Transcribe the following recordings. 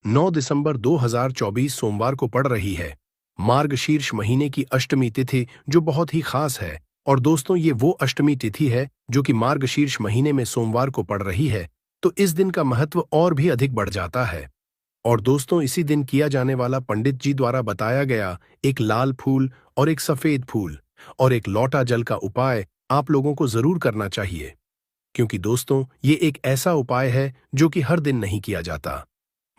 9 दिसंबर 2024 सोमवार को पड़ रही है। मार्गशीर्ष महीने की अष्टमी तिथि जो बहुत ही खास है। और दोस्तों, ये वो अष्टमी तिथि है जो कि मार्गशीर्ष महीने में सोमवार को पड़ रही है, तो इस दिन का महत्व और भी अधिक बढ़ जाता है। और दोस्तों, इसी दिन किया जाने वाला पंडित जी द्वारा बताया गया एक लाल फूल और एक सफेद फूल और एक लौटा जल का उपाय आप लोगों को जरूर करना चाहिए। क्योंकि दोस्तों, ये एक ऐसा उपाय है जो कि हर दिन नहीं किया जाता।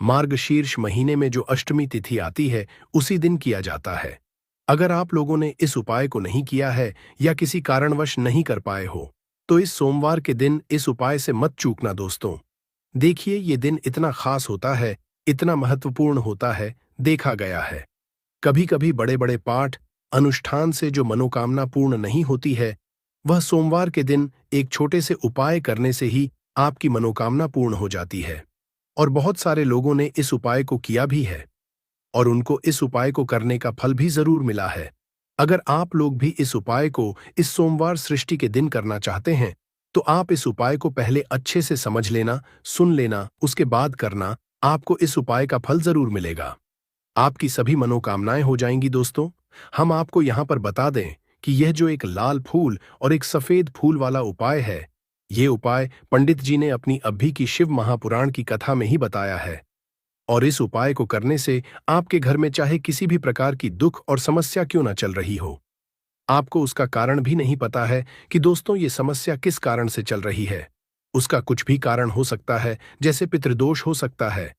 मार्गशीर्ष महीने में जो अष्टमी तिथि आती है उसी दिन किया जाता है। अगर आप लोगों ने इस उपाय को नहीं किया है या किसी कारणवश नहीं कर पाए हो, तो इस सोमवार के दिन इस उपाय से मत चूकना दोस्तों। देखिए, ये दिन इतना खास होता है, इतना महत्वपूर्ण होता है, देखा गया है। कभी कभी बड़े बड़े पाठ अनुष्ठान से जो मनोकामना पूर्ण नहीं होती है, वह सोमवार के दिन एक छोटे से उपाय करने से ही आपकी मनोकामना पूर्ण हो जाती है। और बहुत सारे लोगों ने इस उपाय को किया भी है और उनको इस उपाय को करने का फल भी जरूर मिला है। अगर आप लोग भी इस उपाय को इस सोमवार सृष्टि के दिन करना चाहते हैं, तो आप इस उपाय को पहले अच्छे से समझ लेना, सुन लेना, उसके बाद करना। आपको इस उपाय का फल जरूर मिलेगा। आपकी सभी मनोकामनाएं हो जाएंगी दोस्तों। हम आपको यहां पर बता दें कि यह जो एक लाल फूल और एक सफेद फूल वाला उपाय है, ये उपाय पंडित जी ने अपनी अभी की शिव महापुराण की कथा में ही बताया है। और इस उपाय को करने से आपके घर में चाहे किसी भी प्रकार की दुख और समस्या क्यों ना चल रही हो, आपको उसका कारण भी नहीं पता है कि दोस्तों ये समस्या किस कारण से चल रही है। उसका कुछ भी कारण हो सकता है, जैसे पितृदोष हो सकता है,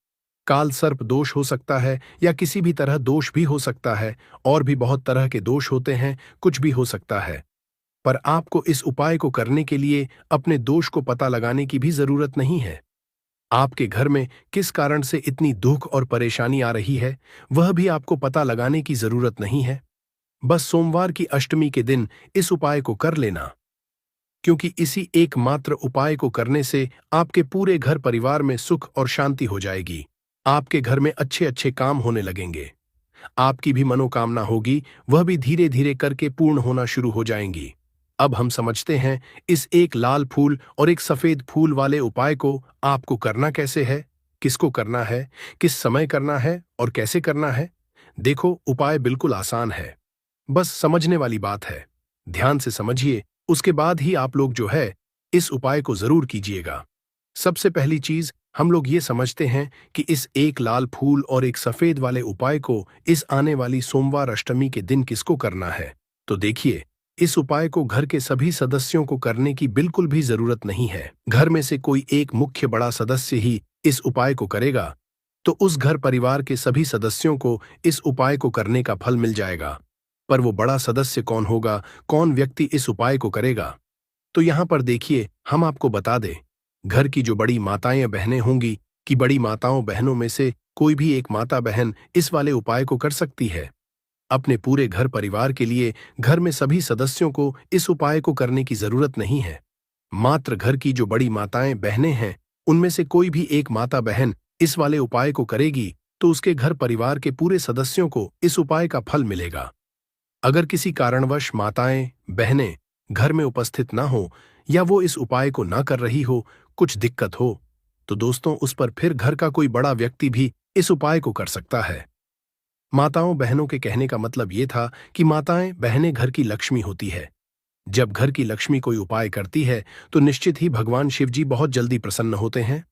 काल सर्प दोष हो सकता है, या किसी भी तरह दोष भी हो सकता है। और भी बहुत तरह के दोष होते हैं, कुछ भी हो सकता है। पर आपको इस उपाय को करने के लिए अपने दोष को पता लगाने की भी जरूरत नहीं है। आपके घर में किस कारण से इतनी दुख और परेशानी आ रही है, वह भी आपको पता लगाने की जरूरत नहीं है। बस सोमवार की अष्टमी के दिन इस उपाय को कर लेना। क्योंकि इसी एकमात्र उपाय को करने से आपके पूरे घर परिवार में सुख और शांति हो जाएगी। आपके घर में अच्छे अच्छे काम होने लगेंगे। आपकी भी मनोकामना होगी, वह भी धीरे धीरे करके पूर्ण होना शुरू हो जाएंगी। अब हम समझते हैं इस एक लाल फूल और एक सफेद फूल वाले उपाय को आपको करना कैसे है, किसको करना है, किस समय करना है और कैसे करना है। देखो, उपाय बिल्कुल आसान है, बस समझने वाली बात है। ध्यान से समझिए, उसके बाद ही आप लोग जो है इस उपाय को जरूर कीजिएगा। सबसे पहली चीज, हम लोग ये समझते हैं कि इस एक लाल फूल और एक सफेद वाले उपाय को इस आने वाली सोमवार अष्टमी के दिन किसको करना है। तो देखिए, इस उपाय को घर के सभी सदस्यों को करने की बिल्कुल भी जरूरत नहीं है। घर में से कोई एक मुख्य बड़ा सदस्य ही इस उपाय को करेगा, तो उस घर परिवार के सभी सदस्यों को इस उपाय को करने का फल मिल जाएगा। पर वो बड़ा सदस्य कौन होगा, कौन व्यक्ति इस उपाय को करेगा, तो यहां पर देखिए, हम आपको बता दें, घर की जो बड़ी माताएं बहनें होंगी, कि बड़ी माताओं बहनों में से कोई भी एक माता बहन इस वाले उपाय को कर सकती है। अपने पूरे घर परिवार के लिए घर में सभी सदस्यों को इस उपाय को करने की जरूरत नहीं है। मात्र घर की जो बड़ी माताएं बहनें हैं, उनमें से कोई भी एक माता बहन इस वाले उपाय को करेगी, तो उसके घर परिवार के पूरे सदस्यों को इस उपाय का फल मिलेगा। अगर किसी कारणवश माताएं बहनें घर में उपस्थित ना हो, या वो इस उपाय को ना कर रही हो, कुछ दिक्कत हो, तो दोस्तों उस पर फिर घर का कोई बड़ा व्यक्ति भी इस उपाय को कर सकता है। माताओं बहनों के कहने का मतलब ये था कि माताएं बहनें घर की लक्ष्मी होती है। जब घर की लक्ष्मी कोई उपाय करती है, तो निश्चित ही भगवान शिव जी बहुत जल्दी प्रसन्न होते हैं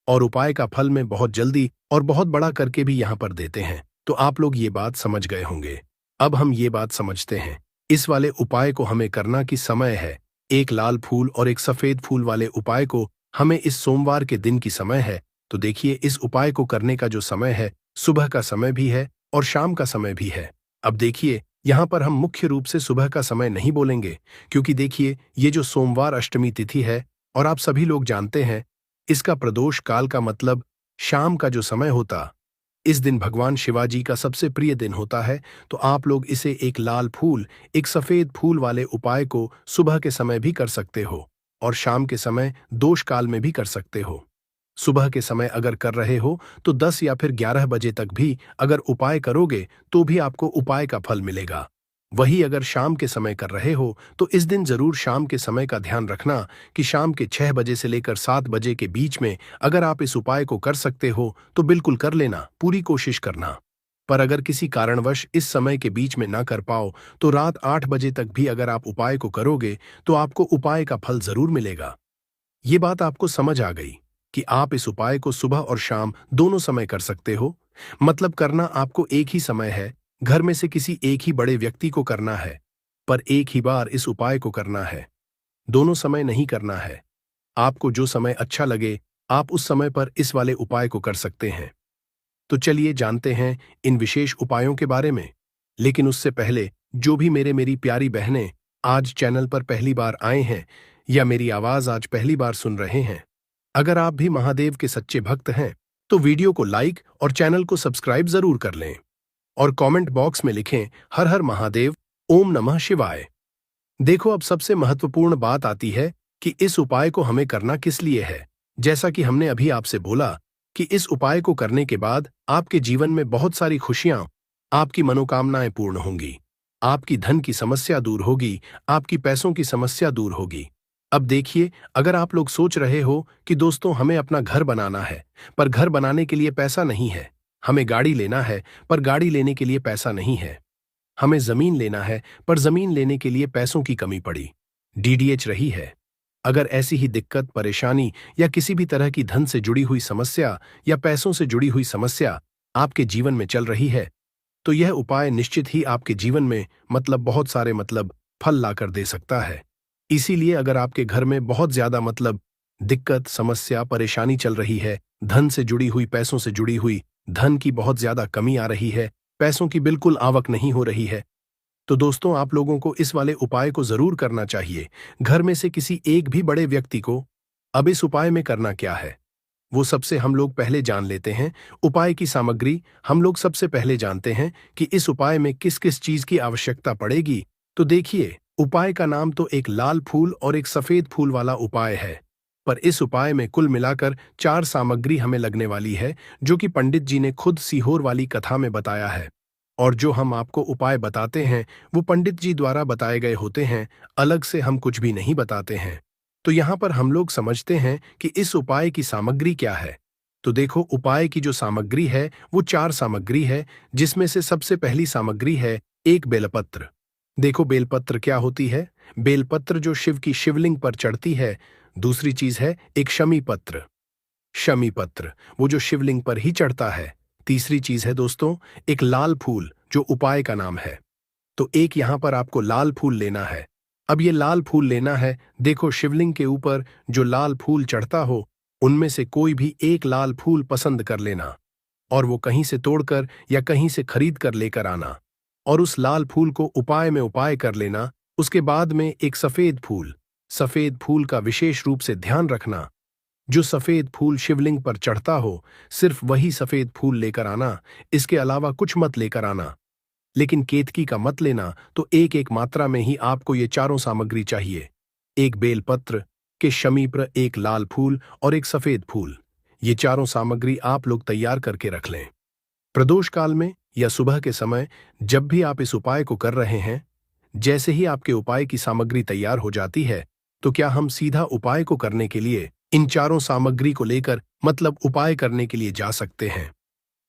और उपाय का फल में बहुत जल्दी और बहुत बड़ा करके भी यहां पर देते हैं। तो आप लोग ये बात समझ गए होंगे। अब हम ये बात समझते हैं, इस वाले उपाय को हमें करना की समय है। एक लाल फूल और एक सफेद फूल वाले उपाय को हमें इस सोमवार के दिन की समय है। तो देखिए, इस उपाय को करने का जो समय है, सुबह का समय भी है और शाम का समय भी है। अब देखिए, यहां पर हम मुख्य रूप से सुबह का समय नहीं बोलेंगे, क्योंकि देखिए, ये जो सोमवार अष्टमी तिथि है, और आप सभी लोग जानते हैं, इसका प्रदोष काल का मतलब शाम का जो समय होता, इस दिन भगवान शिवाजी का सबसे प्रिय दिन होता है। तो आप लोग इसे एक लाल फूल एक सफेद फूल वाले उपाय को सुबह के समय भी कर सकते हो और शाम के समय दोष काल में भी कर सकते हो। सुबह के समय अगर कर रहे हो तो 10 या फिर 11 बजे तक भी अगर उपाय करोगे तो भी आपको उपाय का फल मिलेगा। वही अगर शाम के समय कर रहे हो तो इस दिन जरूर शाम के समय का ध्यान रखना कि शाम के 6 बजे से लेकर 7 बजे के बीच में अगर आप इस उपाय को कर सकते हो तो बिल्कुल कर लेना, पूरी कोशिश करना। पर अगर किसी कारणवश इस समय के बीच में ना कर पाओ तो रात 8 बजे तक भी अगर आप उपाय को करोगे तो आपको उपाय का फल जरूर मिलेगा। ये बात आपको समझ आ गई कि आप इस उपाय को सुबह और शाम दोनों समय कर सकते हो। मतलब करना आपको एक ही समय है, घर में से किसी एक ही बड़े व्यक्ति को करना है, पर एक ही बार इस उपाय को करना है, दोनों समय नहीं करना है। आपको जो समय अच्छा लगे आप उस समय पर इस वाले उपाय को कर सकते हैं। तो चलिए जानते हैं इन विशेष उपायों के बारे में। लेकिन उससे पहले जो भी मेरी प्यारी बहनें आज चैनल पर पहली बार आए हैं या मेरी आवाज आज पहली बार सुन रहे हैं, अगर आप भी महादेव के सच्चे भक्त हैं तो वीडियो को लाइक और चैनल को सब्सक्राइब जरूर कर लें और कमेंट बॉक्स में लिखें हर हर महादेव, ओम नमः शिवाय। देखो, अब सबसे महत्वपूर्ण बात आती है कि इस उपाय को हमें करना किस लिए है। जैसा कि हमने अभी आपसे बोला कि इस उपाय को करने के बाद आपके जीवन में बहुत सारी खुशियां, आपकी मनोकामनाएं पूर्ण होंगी, आपकी धन की समस्या दूर होगी, आपकी पैसों की समस्या दूर होगी। अब देखिए, अगर आप लोग सोच रहे हो कि दोस्तों हमें अपना घर बनाना है पर घर बनाने के लिए पैसा नहीं है, हमें गाड़ी लेना है पर गाड़ी लेने के लिए पैसा नहीं है, हमें जमीन लेना है पर जमीन लेने के लिए पैसों की कमी पड़ी, डीडीएच रही है। अगर ऐसी ही दिक्कत, परेशानी या किसी भी तरह की धन से जुड़ी हुई समस्या या पैसों से जुड़ी हुई समस्या आपके जीवन में चल रही है तो यह उपाय निश्चित ही आपके जीवन में बहुत सारे फल लाकर दे सकता है। इसीलिए अगर आपके घर में बहुत ज्यादा दिक्कत, समस्या, परेशानी चल रही है, धन से जुड़ी हुई, पैसों से जुड़ी हुई, धन की बहुत ज्यादा कमी आ रही है, पैसों की बिल्कुल आवक नहीं हो रही है, तो दोस्तों आप लोगों को इस वाले उपाय को जरूर करना चाहिए, घर में से किसी एक भी बड़े व्यक्ति को। अब इस उपाय में करना क्या है वो सबसे हम लोग पहले जान लेते हैं। उपाय की सामग्री हम लोग सबसे पहले जानते हैं कि इस उपाय में किस किस चीज की आवश्यकता पड़ेगी। तो देखिए, उपाय का नाम तो एक लाल फूल और एक सफेद फूल वाला उपाय है, पर इस उपाय में कुल मिलाकर 4 सामग्री हमें लगने वाली है, जो कि पंडित जी ने खुद सीहोर वाली कथा में बताया है। और जो हम आपको उपाय बताते हैं वो पंडित जी द्वारा बताए गए होते हैं, अलग से हम कुछ भी नहीं बताते हैं। तो यहाँ पर हम लोग समझते हैं कि इस उपाय की सामग्री क्या है। तो देखो, उपाय की जो सामग्री है वो 4 सामग्री है, जिसमें से सबसे पहली सामग्री है एक बेलपत्र। देखो, बेलपत्र क्या होती है? बेलपत्र जो शिव की शिवलिंग पर चढ़ती है। दूसरी चीज है एक शमी पत्र। शमी पत्र वो जो शिवलिंग पर ही चढ़ता है। तीसरी चीज है दोस्तों एक लाल फूल, जो उपाय का नाम है। तो एक यहां पर आपको लाल फूल लेना है। अब ये लाल फूल लेना है, देखो शिवलिंग के ऊपर जो लाल फूल चढ़ता हो उनमें से कोई भी एक लाल फूल पसंद कर लेना और वो कहीं से तोड़कर या कहीं से खरीद कर लेकर आना और उस लाल फूल को उपाय में उपाय कर लेना। उसके बाद में एक सफेद फूल का विशेष रूप से ध्यान रखना। जो सफेद फूल शिवलिंग पर चढ़ता हो सिर्फ वही सफेद फूल लेकर आना, इसके अलावा कुछ मत लेकर आना। लेकिन केतकी का मत लेना। तो एक एक मात्रा में ही आपको ये चारों सामग्री चाहिए। एक बेलपत्र के शमीप्र, एक लाल फूल और एक सफेद फूल। ये चारों सामग्री आप लोग तैयार करके रख लें। प्रदोष काल में या सुबह के समय जब भी आप इस उपाय को कर रहे हैं, जैसे ही आपके उपाय की सामग्री तैयार हो जाती है तो क्या हम सीधा उपाय को करने के लिए इन चारों सामग्री को लेकर उपाय करने के लिए जा सकते हैं।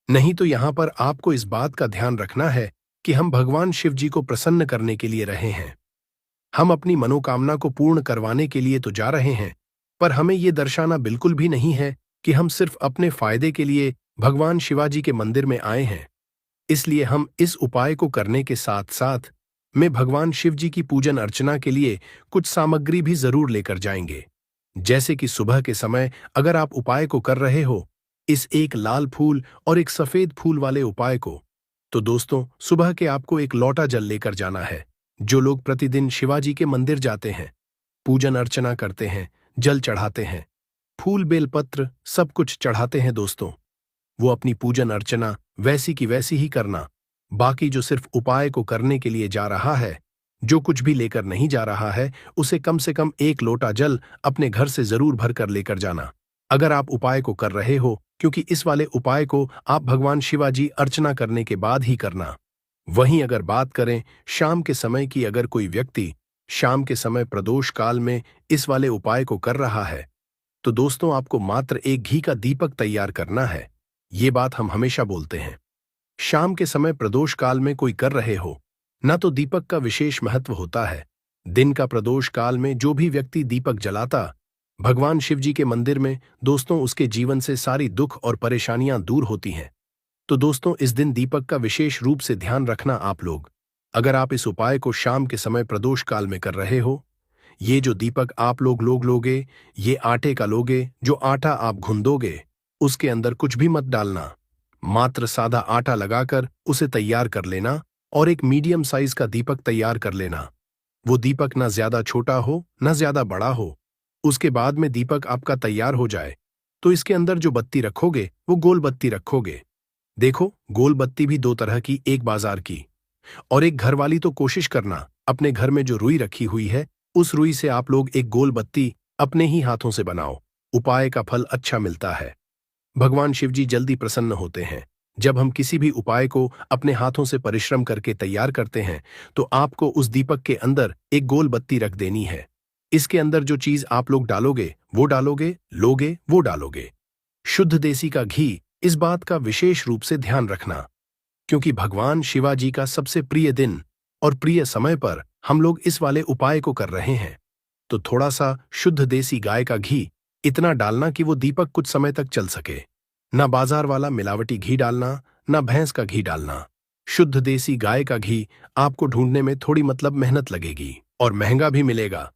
नहीं तो यहां पर आपको इस बात का ध्यान रखना है कि हम भगवान शिव जी को प्रसन्न करने के लिए रहे हैं। हम अपनी मनोकामना को पूर्ण करवाने के लिए तो जा रहे हैं, पर हमें ये दर्शाना बिल्कुल भी नहीं है कि हम सिर्फ अपने फायदे के लिए भगवान शिवाजी के मंदिर में आए हैं। इसलिए हम इस उपाय को करने के साथ साथ में भगवान शिव जी की पूजन अर्चना के लिए कुछ सामग्री भी जरूर लेकर जाएंगे। जैसे कि सुबह के समय अगर आप उपाय को कर रहे हो इस एक लाल फूल और एक सफेद फूल वाले उपाय को, तो दोस्तों सुबह के आपको एक लोटा जल लेकर जाना है। जो लोग प्रतिदिन शिवाजी के मंदिर जाते हैं, पूजन अर्चना करते हैं, जल चढ़ाते हैं, फूल बेलपत्र सब कुछ चढ़ाते हैं दोस्तों, वो अपनी पूजन अर्चना वैसी की वैसी ही करना। बाकी जो सिर्फ उपाय को करने के लिए जा रहा है, जो कुछ भी लेकर नहीं जा रहा है, उसे कम से कम एक लोटा जल अपने घर से जरूर भर कर लेकर जाना। अगर आप उपाय को कर रहे हो, क्योंकि इस वाले उपाय को आप भगवान शिवाजी अर्चना करने के बाद ही करना। वहीं अगर बात करें शाम के समय की, अगर कोई व्यक्ति शाम के समय प्रदोष काल में इस वाले उपाय को कर रहा है, तो दोस्तों आपको मात्र एक घी का दीपक तैयार करना है। ये बात हम हमेशा बोलते हैं। शाम के समय प्रदोष काल में कोई कर रहे हो, ना तो दीपक का विशेष महत्व होता है। दिन का प्रदोष काल में जो भी व्यक्ति दीपक जलाता, भगवान शिव जी के मंदिर में, दोस्तों उसके जीवन से सारी दुख और परेशानियां दूर होती हैं। तो दोस्तों इस दिन दीपक का विशेष रूप से ध्यान रखना आप लोग। अगर आप इस उपाय को शाम के समय प्रदोष काल में कर रहे हो, ये जो दीपक आप लोग लोगे, ये आटे का लोगे। जो आटा आप घुंदोगे उसके अंदर कुछ भी मत डालना, मात्र सादा आटा लगाकर उसे तैयार कर लेना और एक मीडियम साइज का दीपक तैयार कर लेना। वो दीपक ना ज्यादा छोटा हो ना ज्यादा बड़ा हो। उसके बाद में दीपक आपका तैयार हो जाए तो इसके अंदर जो बत्ती रखोगे वो गोल बत्ती रखोगे। देखो, गोल बत्ती भी दो तरह की, एक बाजार की और एक घर वाली। तो कोशिश करना अपने घर में जो रुई रखी हुई है उस रुई से आप लोग एक गोल बत्ती अपने ही हाथों से बनाओ। उपाय का फल अच्छा मिलता है। भगवान शिव जी जल्दी प्रसन्न होते हैं। जब हम किसी भी उपाय को अपने हाथों से परिश्रम करके तैयार करते हैं तो आपको उस दीपक के अंदर एक गोल बत्ती रख देनी है। इसके अंदर जो चीज आप लोग डालोगे वो डालोगे, लोगे वो डालोगे। शुद्ध देसी का घी, इस बात का विशेष रूप से ध्यान रखना, क्योंकि भगवान शिवाजी का सबसे प्रिय दिन और प्रिय समय पर हम लोग इस वाले उपाय को कर रहे हैं। तो थोड़ा सा शुद्ध देसी गाय का घी इतना डालना कि वो दीपक कुछ समय तक चल सके। ना बाजार वाला मिलावटी घी डालना, ना भैंस का घी डालना। शुद्ध देसी गाय का घी आपको ढूंढने में थोड़ी मेहनत लगेगी और महंगा भी मिलेगा,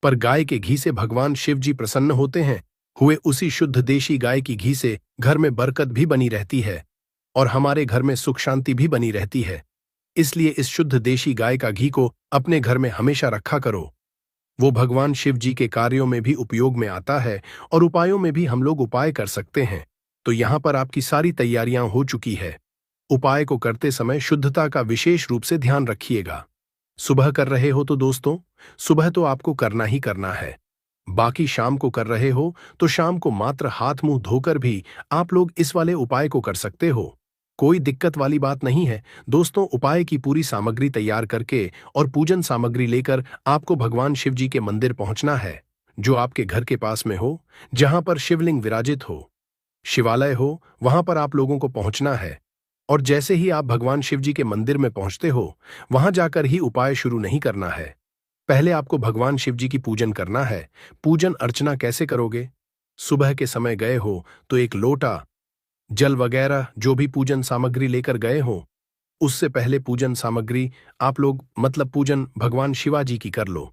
पर गाय के घी से भगवान शिव जी प्रसन्न होते हैं। हुए उसी शुद्ध देशी गाय की घी से घर में बरकत भी बनी रहती है और हमारे घर में सुख शांति भी बनी रहती है। इसलिए इस शुद्ध देशी गाय का घी को अपने घर में हमेशा रखा करो। वो भगवान शिव जी के कार्यों में भी उपयोग में आता है और उपायों में भी हम लोग उपाय कर सकते हैं। तो यहाँ पर आपकी सारी तैयारियां हो चुकी है। उपाय को करते समय शुद्धता का विशेष रूप से ध्यान रखिएगा। सुबह कर रहे हो तो दोस्तों सुबह तो आपको करना ही करना है। बाकी शाम को कर रहे हो तो शाम को मात्र हाथ मुंह धोकर भी आप लोग इस वाले उपाय को कर सकते हो। कोई दिक्कत वाली बात नहीं है दोस्तों। उपाय की पूरी सामग्री तैयार करके और पूजन सामग्री लेकर आपको भगवान शिव जी के मंदिर पहुंचना है, जो आपके घर के पास में हो, जहां पर शिवलिंग विराजित हो, शिवालय हो, वहां पर आप लोगों को पहुंचना है। और जैसे ही आप भगवान शिव जी के मंदिर में पहुंचते हो, वहां जाकर ही उपाय शुरू नहीं करना है। पहले आपको भगवान शिव जी की पूजन करना है। पूजन अर्चना कैसे करोगे? सुबह के समय गए हो तो एक लोटा जल वगैरह जो भी पूजन सामग्री लेकर गए हो, उससे पहले पूजन सामग्री आप लोग पूजन भगवान शिवाजी की कर लो।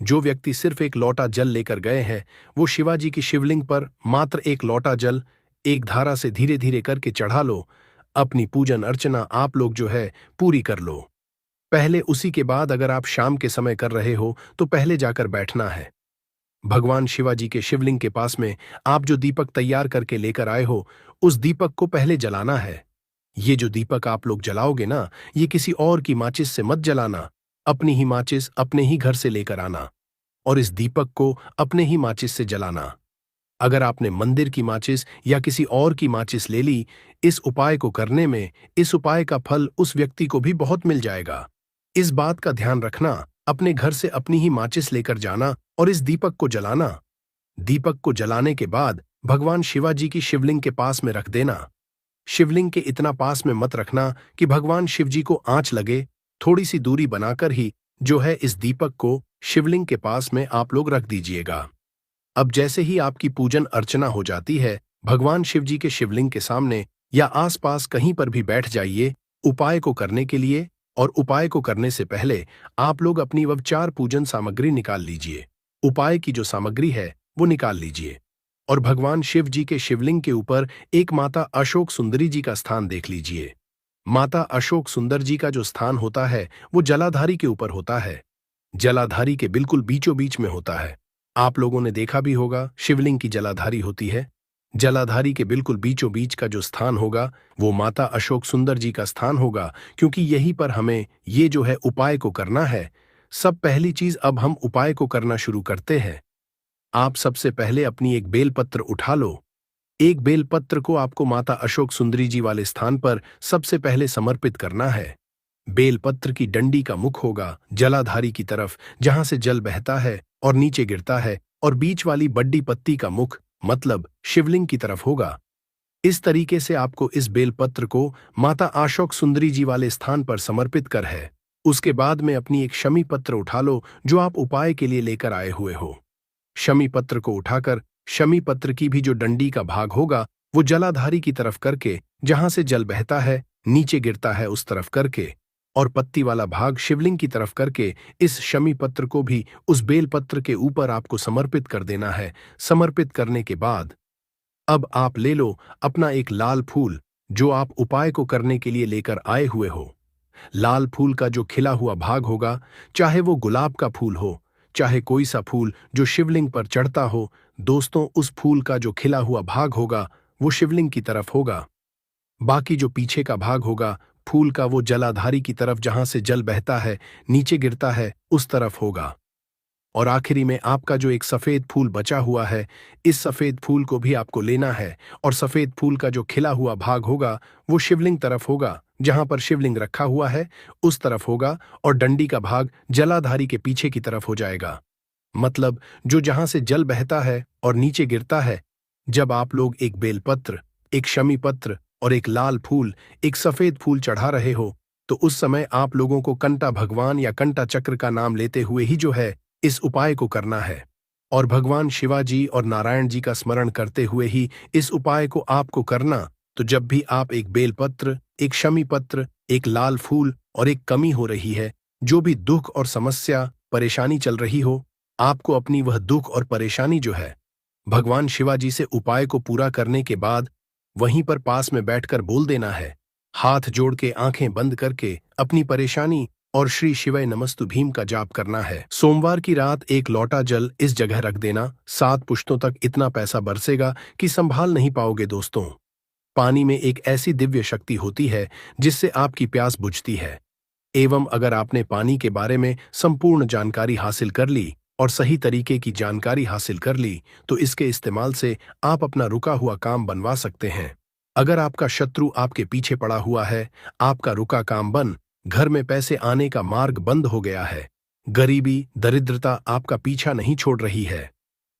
जो व्यक्ति सिर्फ एक लोटा जल लेकर गए हैं वो शिवाजी की शिवलिंग पर मात्र एक लोटा जल एक धारा से धीरे धीरे करके चढ़ा लो। अपनी पूजन अर्चना आप लोग जो है पूरी कर लो। पहले उसी के बाद अगर आप शाम के समय कर रहे हो तो पहले जाकर बैठना है। भगवान शिवाजी के शिवलिंग के पास में आप जो दीपक तैयार करके लेकर आए हो उस दीपक को पहले जलाना है। ये जो दीपक आप लोग जलाओगे ना, ये किसी और की माचिस से मत जलाना। अपनी ही माचिस अपने ही घर से लेकर आना और इस दीपक को अपने ही माचिस से जलाना। अगर आपने मंदिर की माचिस या किसी और की माचिस ले ली, इस उपाय को करने में इस उपाय का फल उस व्यक्ति को भी बहुत मिल जाएगा। इस बात का ध्यान रखना, अपने घर से अपनी ही माचिस लेकर जाना और इस दीपक को जलाना। दीपक को जलाने के बाद भगवान शिवाजी की शिवलिंग के पास में रख देना। शिवलिंग के इतना पास में मत रखना कि भगवान शिवजी को आंच लगे। थोड़ी सी दूरी बनाकर ही जो है इस दीपक को शिवलिंग के पास में आप लोग रख दीजिएगा। अब जैसे ही आपकी पूजन अर्चना हो जाती है, भगवान शिवजी के शिवलिंग के सामने या आसपास कहीं पर भी बैठ जाइए उपाय को करने के लिए। और उपाय को करने से पहले आप लोग अपनी वह 4 पूजन सामग्री निकाल लीजिए। उपाय की जो सामग्री है वो निकाल लीजिए और भगवान शिव जी के शिवलिंग के ऊपर एक माता अशोक सुंदरी जी का स्थान देख लीजिए। माता अशोक सुंदर जी का जो स्थान होता है वो जलाधारी के ऊपर होता है। जलाधारी के बिल्कुल बीचों बीच में होता है। आप लोगों ने देखा भी होगा शिवलिंग की जलाधारी होती है। जलाधारी के बिल्कुल बीचों बीच का जो स्थान होगा वो माता अशोक सुंदर जी का स्थान होगा, क्योंकि यहीं पर हमें ये जो है उपाय को करना है। सब पहली चीज अब हम उपाय को करना शुरू करते हैं। आप सबसे पहले अपनी एक बेलपत्र उठा लो। एक बेलपत्र को आपको माता अशोक सुंदरी जी वाले स्थान पर सबसे पहले समर्पित करना है। बेलपत्र की डंडी का मुख होगा जलाधारी की तरफ, जहां से जल बहता है और नीचे गिरता है, और बीच वाली बड्डी पत्ती का मुख मतलब शिवलिंग की तरफ होगा। इस तरीके से आपको इस बेलपत्र को माता अशोक सुंदरी जी वाले स्थान पर समर्पित कर है। उसके बाद में अपनी एक शमी पत्र उठा लो जो आप उपाय के लिए लेकर आए हुए हो। शमी पत्र को उठाकर शमी पत्र की भी जो डंडी का भाग होगा वो जलाधारी की तरफ करके, जहां से जल बहता है नीचे गिरता है उस तरफ करके, और पत्ती वाला भाग शिवलिंग की तरफ करके इस शमी पत्र को भी उस बेल पत्र के ऊपर आपको समर्पित कर देना है। समर्पित करने के बाद अब आप ले लो अपना एक लाल फूल जो आप उपाय को करने के लिए लेकर आए हुए हो। लाल फूल का जो खिला हुआ भाग होगा, चाहे वो गुलाब का फूल हो, चाहे कोई सा फूल जो शिवलिंग पर चढ़ता हो, दोस्तों उस फूल का जो खिला हुआ भाग होगा वो शिवलिंग की तरफ होगा। बाकी जो पीछे का भाग होगा फूल का वो जलाधारी की तरफ, जहां से जल बहता है नीचे गिरता है उस तरफ होगा। और आखिरी में आपका जो एक सफेद फूल बचा हुआ है, इस सफेद फूल को भी आपको लेना है, और सफेद फूल का जो खिला हुआ भाग होगा वो शिवलिंग तरफ होगा, जहां पर शिवलिंग रखा हुआ है उस तरफ होगा, और डंडी का भाग जलाधारी के पीछे की तरफ हो जाएगा। मतलब जो जहां से जल बहता है और नीचे गिरता है। जब आप लोग एक बेलपत्र, एक शमी पत्र और एक लाल फूल, एक सफेद फूल चढ़ा रहे हो, तो उस समय आप लोगों को कंटा भगवान या कंटा चक्र का नाम लेते हुए ही जो है इस उपाय को करना है, और भगवान शिवाजी और नारायण जी का स्मरण करते हुए ही इस उपाय को आपको करना। तो जब भी आप एक बेलपत्र, एक शमी पत्र, एक लाल फूल और एक कमी हो रही है, जो भी दुख और समस्या परेशानी चल रही हो, आपको अपनी वह दुख और परेशानी जो है भगवान शिवाजी से उपाय को पूरा करने के बाद वहीं पर पास में बैठकर बोल देना है। हाथ जोड़ के आंखें बंद करके अपनी परेशानी और श्री शिवाय नमस्तु भीम का जाप करना है। सोमवार की रात एक लोटा जल इस जगह रख देना। 7 पुश्तों तक इतना पैसा बरसेगा कि संभाल नहीं पाओगे दोस्तों। पानी में एक ऐसी दिव्य शक्ति होती है जिससे आपकी प्यास बुझती है। एवं अगर आपने पानी के बारे में संपूर्ण जानकारी हासिल कर ली और सही तरीके की जानकारी हासिल कर ली, तो इसके इस्तेमाल से आप अपना रुका हुआ काम बनवा सकते हैं। अगर आपका शत्रु आपके पीछे पड़ा हुआ है, आपका रुका काम बन, घर में पैसे आने का मार्ग बंद हो गया है, गरीबी दरिद्रता आपका पीछा नहीं छोड़ रही है,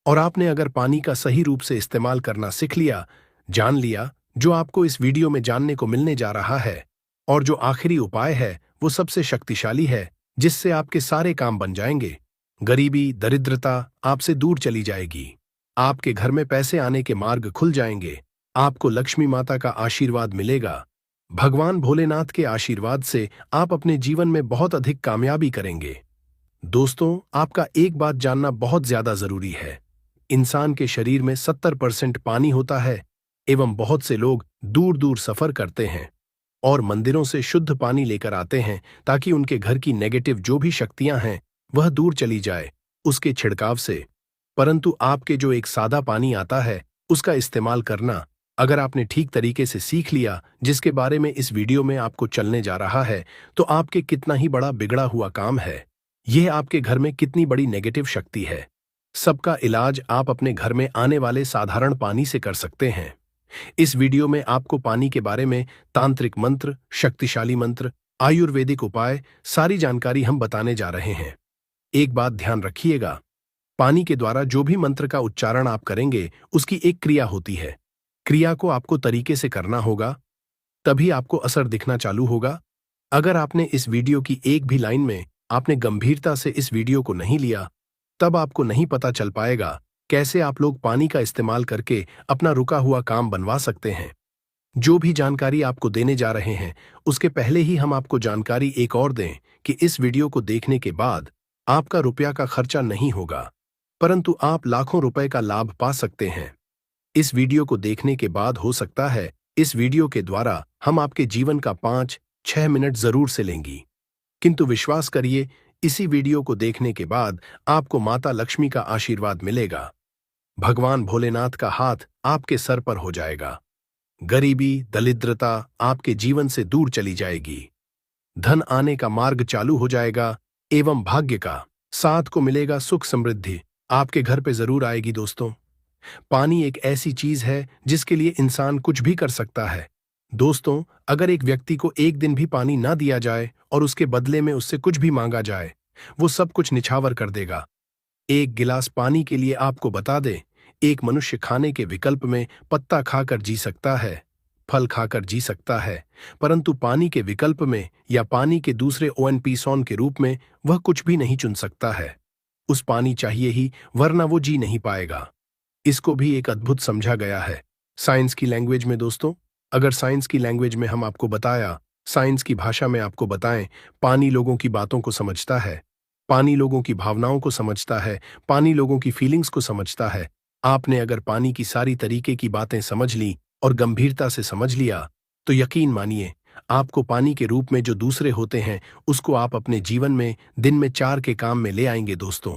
और आपने अगर पानी का सही रूप से इस्तेमाल करना सीख लिया, जान लिया, जो आपको इस वीडियो में जानने को मिलने जा रहा है, और जो आखिरी उपाय है वो सबसे शक्तिशाली है, जिससे आपके सारे काम बन जाएंगे। गरीबी दरिद्रता आपसे दूर चली जाएगी, आपके घर में पैसे आने के मार्ग खुल जाएंगे, आपको लक्ष्मी माता का आशीर्वाद मिलेगा। भगवान भोलेनाथ के आशीर्वाद से आप अपने जीवन में बहुत अधिक कामयाबी करेंगे। दोस्तों, आपका एक बात जानना बहुत ज्यादा जरूरी है। इंसान के शरीर में 70% पानी होता है, एवं बहुत से लोग दूर दूर सफर करते हैं और मंदिरों से शुद्ध पानी लेकर आते हैं ताकि उनके घर की नेगेटिव जो भी शक्तियां हैं वह दूर चली जाए उसके छिड़काव से। परंतु आपके जो एक सादा पानी आता है उसका इस्तेमाल करना अगर आपने ठीक तरीके से सीख लिया, जिसके बारे में इस वीडियो में आपको चलने जा रहा है, तो आपके कितना ही बड़ा बिगड़ा हुआ काम है, यह आपके घर में कितनी बड़ी नेगेटिव शक्ति है, सबका इलाज आप अपने घर में आने वाले साधारण पानी से कर सकते हैं। इस वीडियो में आपको पानी के बारे में तांत्रिक मंत्र, शक्तिशाली मंत्र, आयुर्वेदिक उपाय, सारी जानकारी हम बताने जा रहे हैं। एक बात ध्यान रखिएगा, पानी के द्वारा जो भी मंत्र का उच्चारण आप करेंगे उसकी एक क्रिया होती है। क्रिया को आपको तरीके से करना होगा, तभी आपको असर दिखना चालू होगा। अगर आपने इस वीडियो की एक भी लाइन में आपने गंभीरता से इस वीडियो को नहीं लिया, तब आपको नहीं पता चल पाएगा कैसे आप लोग पानी का इस्तेमाल करके अपना रुका हुआ काम बनवा सकते हैं। जो भी जानकारी आपको देने जा रहे हैं, उसके पहले ही हम आपको जानकारी एक और दें कि इस वीडियो को देखने के बाद आपका रुपया का खर्चा नहीं होगा, परंतु आप लाखों रुपए का लाभ पा सकते हैं। इस वीडियो को देखने के बाद हो सकता है इस वीडियो के द्वारा हम आपके जीवन का 5-6 मिनट जरूर से लेंगी, किंतु विश्वास करिए, इसी वीडियो को देखने के बाद आपको माता लक्ष्मी का आशीर्वाद मिलेगा। भगवान भोलेनाथ का हाथ आपके सर पर हो जाएगा। गरीबी दरिद्रता आपके जीवन से दूर चली जाएगी। धन आने का मार्ग चालू हो जाएगा एवं भाग्य का साथ को मिलेगा। सुख समृद्धि आपके घर पे जरूर आएगी। दोस्तों, पानी एक ऐसी चीज है जिसके लिए इंसान कुछ भी कर सकता है। दोस्तों, अगर एक व्यक्ति को एक दिन भी पानी ना दिया जाए और उसके बदले में उससे कुछ भी मांगा जाए, वो सब कुछ निछावर कर देगा। एक गिलास पानी के लिए आपको बता दें, एक मनुष्य खाने के विकल्प में पत्ता खाकर जी सकता है, फल खाकर जी सकता है, परंतु पानी के विकल्प में या पानी के दूसरे ओएनपीसॉन के रूप में वह कुछ भी नहीं चुन सकता है। उस पानी चाहिए ही, वरना वो जी नहीं पाएगा। इसको भी एक अद्भुत समझा गया है साइंस की लैंग्वेज में। दोस्तों, अगर साइंस की लैंग्वेज में हम आपको बताया, साइंस की भाषा में आपको बताएं, पानी लोगों की बातों को समझता है, पानी लोगों की भावनाओं को समझता है, पानी लोगों की फीलिंग्स को समझता है। आपने अगर पानी की सारी तरीके की बातें समझ ली और गंभीरता से समझ लिया, तो यकीन मानिए, आपको पानी के रूप में जो दूसरे होते हैं, उसको आप अपने जीवन में दिन में 4 के काम में ले आएंगे। दोस्तों,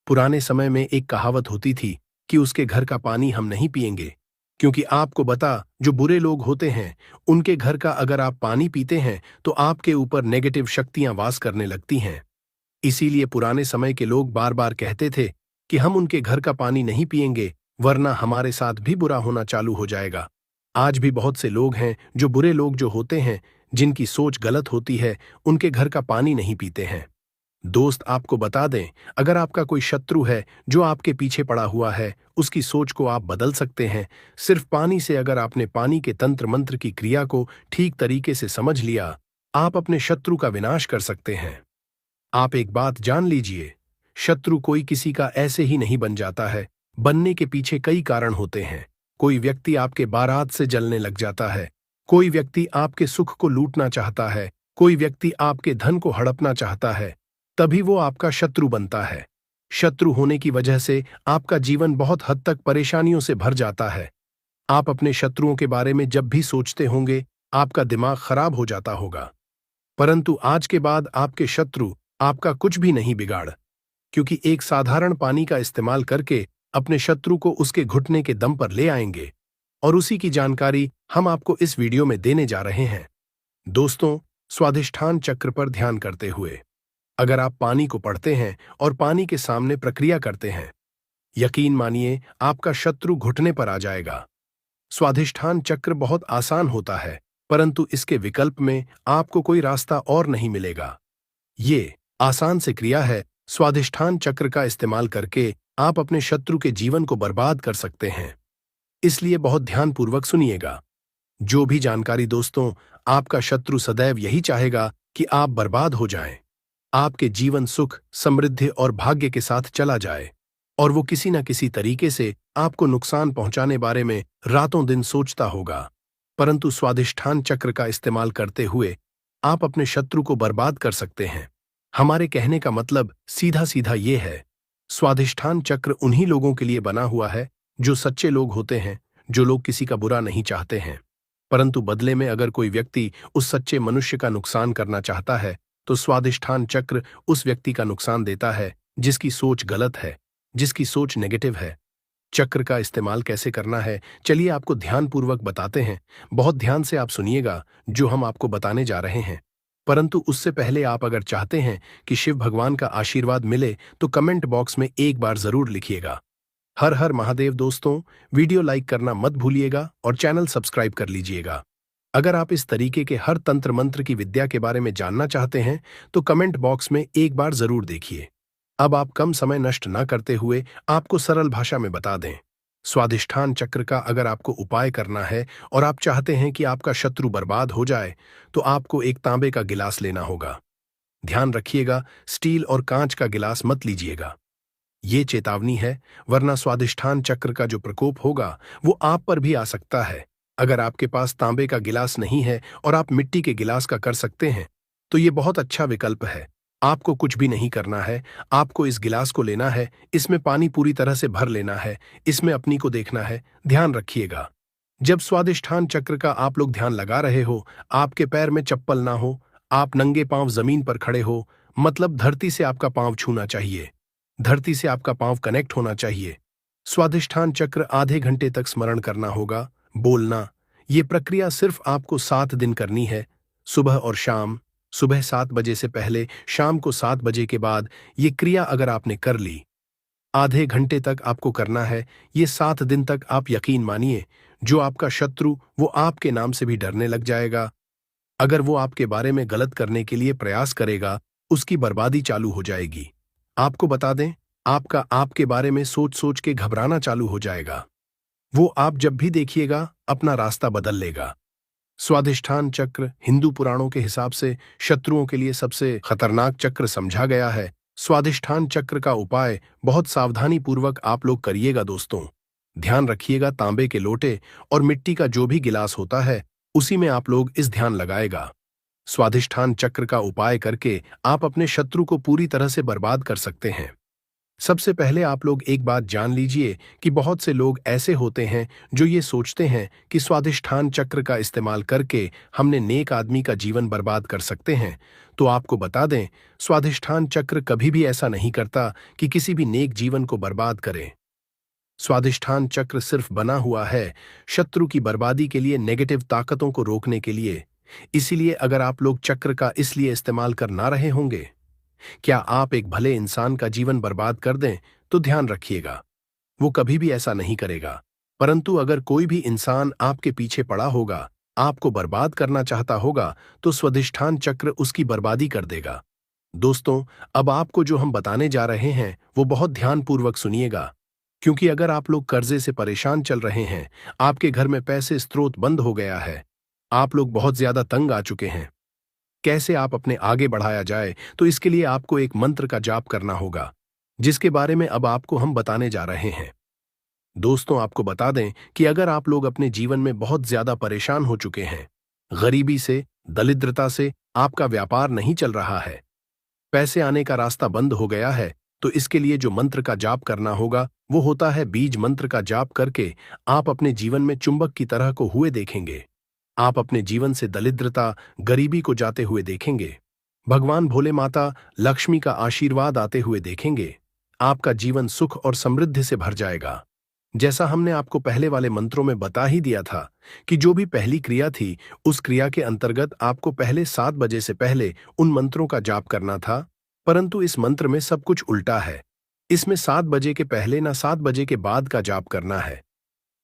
पुराने समय में एक कहावत होती थी कि उसके घर का पानी हम नहीं पिएंगे, क्योंकि आपको बता, जो बुरे लोग होते हैं, उनके घर का अगर आप पानी पीते हैं तो आपके ऊपर नेगेटिव शक्तियां वास करने लगती हैं। इसीलिए पुराने समय के लोग बार बार कहते थे कि हम उनके घर का पानी नहीं पिएंगे, वरना हमारे साथ भी बुरा होना चालू हो जाएगा। आज भी बहुत से लोग हैं जो बुरे लोग जो होते हैं, जिनकी सोच गलत होती है, उनके घर का पानी नहीं पीते हैं। दोस्त, आपको बता दें, अगर आपका कोई शत्रु है जो आपके पीछे पड़ा हुआ है, उसकी सोच को आप बदल सकते हैं सिर्फ पानी से। अगर आपने पानी के तंत्र मंत्र की क्रिया को ठीक तरीके से समझ लिया, आप अपने शत्रु का विनाश कर सकते हैं। आप एक बात जान लीजिए, शत्रु कोई किसी का ऐसे ही नहीं बन जाता है। बनने के पीछे कई कारण होते हैं। कोई व्यक्ति आपके बारात से जलने लग जाता है, कोई व्यक्ति आपके सुख को लूटना चाहता है, कोई व्यक्ति आपके धन को हड़पना चाहता है, तभी वो आपका शत्रु बनता है। शत्रु होने की वजह से आपका जीवन बहुत हद तक परेशानियों से भर जाता है। आप अपने शत्रुओं के बारे में जब भी सोचते होंगे, आपका दिमाग खराब हो जाता होगा। परंतु आज के बाद आपके शत्रु आपका कुछ भी नहीं बिगाड़, क्योंकि एक साधारण पानी का इस्तेमाल करके अपने शत्रु को उसके घुटने के दम पर ले आएंगे, और उसी की जानकारी हम आपको इस वीडियो में देने जा रहे हैं। दोस्तों, स्वाधिष्ठान चक्र पर ध्यान करते हुए अगर आप पानी को पढ़ते हैं और पानी के सामने प्रक्रिया करते हैं, यकीन मानिए, आपका शत्रु घुटने पर आ जाएगा। स्वाधिष्ठान चक्र बहुत आसान होता है, परंतु इसके विकल्प में आपको कोई रास्ता और नहीं मिलेगा। ये आसान से क्रिया है। स्वाधिष्ठान चक्र का इस्तेमाल करके आप अपने शत्रु के जीवन को बर्बाद कर सकते हैं, इसलिए बहुत ध्यानपूर्वक सुनिएगा। जो भी जानकारी दोस्तों, आपका शत्रु सदैव यही चाहेगा कि आप बर्बाद हो जाएं, आपके जीवन सुख, समृद्धि और भाग्य के साथ चला जाए, और वो किसी न किसी तरीके से आपको नुकसान पहुंचाने बारे में रातों दिन सोचता होगा। परंतु स्वाधिष्ठान चक्र का इस्तेमाल करते हुए आप अपने शत्रु को बर्बाद कर सकते हैं। हमारे कहने का मतलब सीधा सीधा ये है, स्वाधिष्ठान चक्र उन्हीं लोगों के लिए बना हुआ है जो सच्चे लोग होते हैं, जो लोग किसी का बुरा नहीं चाहते हैं। परंतु बदले में अगर कोई व्यक्ति उस सच्चे मनुष्य का नुकसान करना चाहता है, तो स्वाधिष्ठान चक्र उस व्यक्ति का नुकसान देता है जिसकी सोच गलत है, जिसकी सोच नेगेटिव है। चक्र का इस्तेमाल कैसे करना है, चलिए आपको ध्यानपूर्वक बताते हैं। बहुत ध्यान से आप सुनिएगा जो हम आपको बताने जा रहे हैं। परंतु उससे पहले आप अगर चाहते हैं कि शिव भगवान का आशीर्वाद मिले, तो कमेंट बॉक्स में एक बार जरूर लिखिएगा, हर हर महादेव। दोस्तों, वीडियो लाइक करना मत भूलिएगा और चैनल सब्सक्राइब कर लीजिएगा। अगर आप इस तरीके के हर तंत्र मंत्र की विद्या के बारे में जानना चाहते हैं, तो कमेंट बॉक्स में एक बार जरूर देखिए। अब आप कम समय नष्ट न करते हुए आपको सरल भाषा में बता दें। स्वाधिष्ठान चक्र का अगर आपको उपाय करना है और आप चाहते हैं कि आपका शत्रु बर्बाद हो जाए, तो आपको एक तांबे का गिलास लेना होगा। ध्यान रखिएगा, स्टील और कांच का गिलास मत लीजिएगा। ये चेतावनी है, वरना स्वाधिष्ठान चक्र का जो प्रकोप होगा वो आप पर भी आ सकता है। अगर आपके पास तांबे का गिलास नहीं है और आप मिट्टी के गिलास का कर सकते हैं, तो ये बहुत अच्छा विकल्प है। आपको कुछ भी नहीं करना है, आपको इस गिलास को लेना है, इसमें पानी पूरी तरह से भर लेना है, इसमें अपनी को देखना है। ध्यान रखिएगा, जब स्वाधिष्ठान चक्र का आप लोग ध्यान लगा रहे हो, आपके पैर में चप्पल ना हो, आप नंगे पांव जमीन पर खड़े हो, मतलब धरती से आपका पांव छूना चाहिए, धरती से आपका पांव कनेक्ट होना चाहिए। स्वाधिष्ठान चक्र आधे घंटे तक स्मरण करना होगा, बोलना। ये प्रक्रिया सिर्फ आपको 7 दिन करनी है, सुबह और शाम। सुबह 7 बजे से पहले, शाम को 7 बजे के बाद। ये क्रिया अगर आपने कर ली, आधे घंटे तक आपको करना है। ये 7 दिन तक आप यकीन मानिए, जो आपका शत्रु वो आपके नाम से भी डरने लग जाएगा। अगर वो आपके बारे में गलत करने के लिए प्रयास करेगा, उसकी बर्बादी चालू हो जाएगी। आपको बता दें, आपका आपके बारे में सोच सोच के घबराना चालू हो जाएगा। वो आप जब भी देखिएगा अपना रास्ता बदल लेगा। स्वाधिष्ठान चक्र हिंदू पुराणों के हिसाब से शत्रुओं के लिए सबसे खतरनाक चक्र समझा गया है। स्वाधिष्ठान चक्र का उपाय बहुत सावधानी पूर्वक आप लोग करिएगा दोस्तों। ध्यान रखिएगा, तांबे के लोटे और मिट्टी का जो भी गिलास होता है उसी में आप लोग इस ध्यान लगाएगा। स्वाधिष्ठान चक्र का उपाय करके आप अपने शत्रु को पूरी तरह से बर्बाद कर सकते हैं। सबसे पहले आप लोग एक बात जान लीजिए कि बहुत से लोग ऐसे होते हैं जो ये सोचते हैं कि स्वाधिष्ठान चक्र का इस्तेमाल करके हमने नेक आदमी का जीवन बर्बाद कर सकते हैं। तो आपको बता दें, स्वाधिष्ठान चक्र कभी भी ऐसा नहीं करता कि किसी भी नेक जीवन को बर्बाद करे। स्वाधिष्ठान चक्र सिर्फ बना हुआ है शत्रु की बर्बादी के लिए, नेगेटिव ताकतों को रोकने के लिए। इसीलिए अगर आप लोग चक्र का इसलिए इस्तेमाल कर ना रहे होंगे, क्या आप एक भले इंसान का जीवन बर्बाद कर दें, तो ध्यान रखिएगा, वो कभी भी ऐसा नहीं करेगा। परंतु अगर कोई भी इंसान आपके पीछे पड़ा होगा, आपको बर्बाद करना चाहता होगा, तो स्वाधिष्ठान चक्र उसकी बर्बादी कर देगा। दोस्तों, अब आपको जो हम बताने जा रहे हैं वो बहुत ध्यानपूर्वक सुनिएगा, क्योंकि अगर आप लोग कर्जे से परेशान चल रहे हैं, आपके घर में पैसे स्रोत बंद हो गया है, आप लोग बहुत ज्यादा तंग आ चुके हैं, कैसे आप अपने आगे बढ़ाया जाए, तो इसके लिए आपको एक मंत्र का जाप करना होगा, जिसके बारे में अब आपको हम बताने जा रहे हैं। दोस्तों, आपको बता दें कि अगर आप लोग अपने जीवन में बहुत ज्यादा परेशान हो चुके हैं, गरीबी से, दरिद्रता से, आपका व्यापार नहीं चल रहा है, पैसे आने का रास्ता बंद हो गया है, तो इसके लिए जो मंत्र का जाप करना होगा वो होता है बीज मंत्र का जाप करके आप अपने जीवन में चुंबक की तरह को हुए देखेंगे। आप अपने जीवन से दरिद्रता, गरीबी को जाते हुए देखेंगे। भगवान भोले माता लक्ष्मी का आशीर्वाद आते हुए देखेंगे। आपका जीवन सुख और समृद्धि से भर जाएगा। जैसा हमने आपको पहले वाले मंत्रों में बता ही दिया था कि जो भी पहली क्रिया थी, उस क्रिया के अंतर्गत आपको पहले 7 बजे से पहले उन मंत्रों का जाप करना था। परंतु इस मंत्र में सब कुछ उल्टा है। इसमें 7 बजे के पहले ना 7 बजे के बाद का जाप करना है।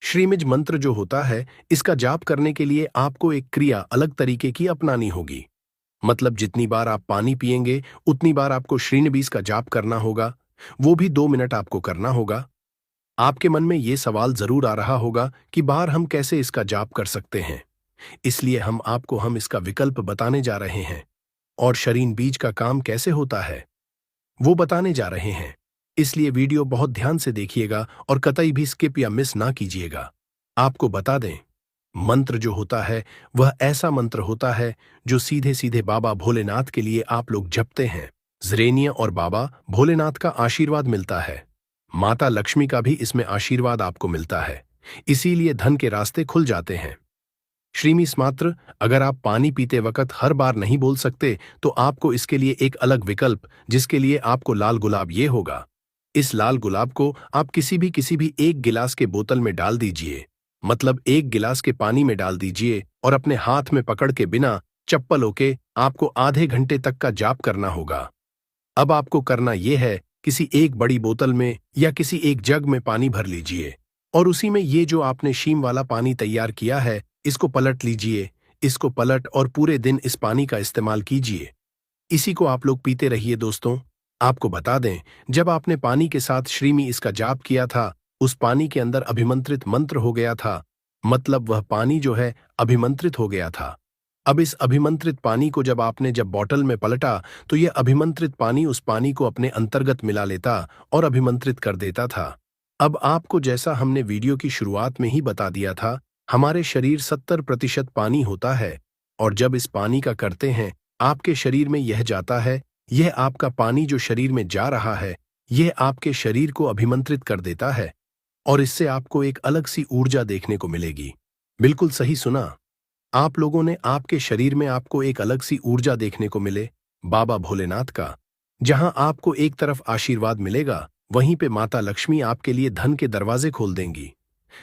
श्रीमिज मंत्र जो होता है, इसका जाप करने के लिए आपको एक क्रिया अलग तरीके की अपनानी होगी। मतलब जितनी बार आप पानी पिएंगे उतनी बार आपको श्रीनिबीज का जाप करना होगा, वो भी 2 मिनट आपको करना होगा। आपके मन में ये सवाल जरूर आ रहा होगा कि बाहर हम कैसे इसका जाप कर सकते हैं, इसलिए हम इसका विकल्प बताने जा रहे हैं, और शरीन बीज का काम कैसे होता है वो बताने जा रहे हैं। इसलिए वीडियो बहुत ध्यान से देखिएगा और कतई भी स्किप या मिस ना कीजिएगा। आपको बता दें, मंत्र जो होता है वह ऐसा मंत्र होता है जो सीधे सीधे बाबा भोलेनाथ के लिए आप लोग जपते हैं। जरेनिया और बाबा भोलेनाथ का आशीर्वाद मिलता है, माता लक्ष्मी का भी इसमें आशीर्वाद आपको मिलता है, इसीलिए धन के रास्ते खुल जाते हैं। श्रीमिस मात्र अगर आप पानी पीते वक्त हर बार नहीं बोल सकते, तो आपको इसके लिए एक अलग विकल्प, जिसके लिए आपको लाल गुलाब ये होगा। इस लाल गुलाब को आप किसी भी एक गिलास के बोतल में डाल दीजिए, मतलब एक गिलास के पानी में डाल दीजिए, और अपने हाथ में पकड़ के बिना चप्पल होके आपको आधे घंटे तक का जाप करना होगा। अब आपको करना यह है, किसी एक बड़ी बोतल में या किसी एक जग में पानी भर लीजिए, और उसी में ये जो आपने शीम वाला पानी तैयार किया है इसको पलट लीजिए। इसको पलट और पूरे दिन इस पानी का इस्तेमाल कीजिए। इसी को आप लोग पीते रहिए। दोस्तों, आपको बता दें, जब आपने पानी के साथ श्रीमी इसका जाप किया था, उस पानी के अंदर अभिमंत्रित मंत्र हो गया था, मतलब वह पानी जो है अभिमंत्रित हो गया था। अब इस अभिमंत्रित पानी को जब बॉटल में पलटा, तो यह अभिमंत्रित पानी उस पानी को अपने अंतर्गत मिला लेता और अभिमंत्रित कर देता था। अब आपको जैसा हमने वीडियो की शुरुआत में ही बता दिया था, हमारे शरीर 70% पानी होता है, और जब इस पानी का करते हैं आपके शरीर में यह जाता है, यह आपका पानी जो शरीर में जा रहा है, यह आपके शरीर को अभिमंत्रित कर देता है, और इससे आपको एक अलग सी ऊर्जा देखने को मिलेगी। बिल्कुल सही सुना आप लोगों ने, आपके शरीर में आपको एक अलग सी ऊर्जा देखने को मिले बाबा भोलेनाथ का। जहां आपको एक तरफ आशीर्वाद मिलेगा, वहीं पे माता लक्ष्मी आपके लिए धन के दरवाजे खोल देंगी।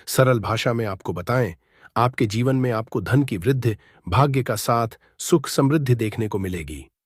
सरल भाषा में आपको बताएं, आपके जीवन में आपको धन की वृद्धि, भाग्य का साथ, सुख समृद्धि देखने को मिलेगी।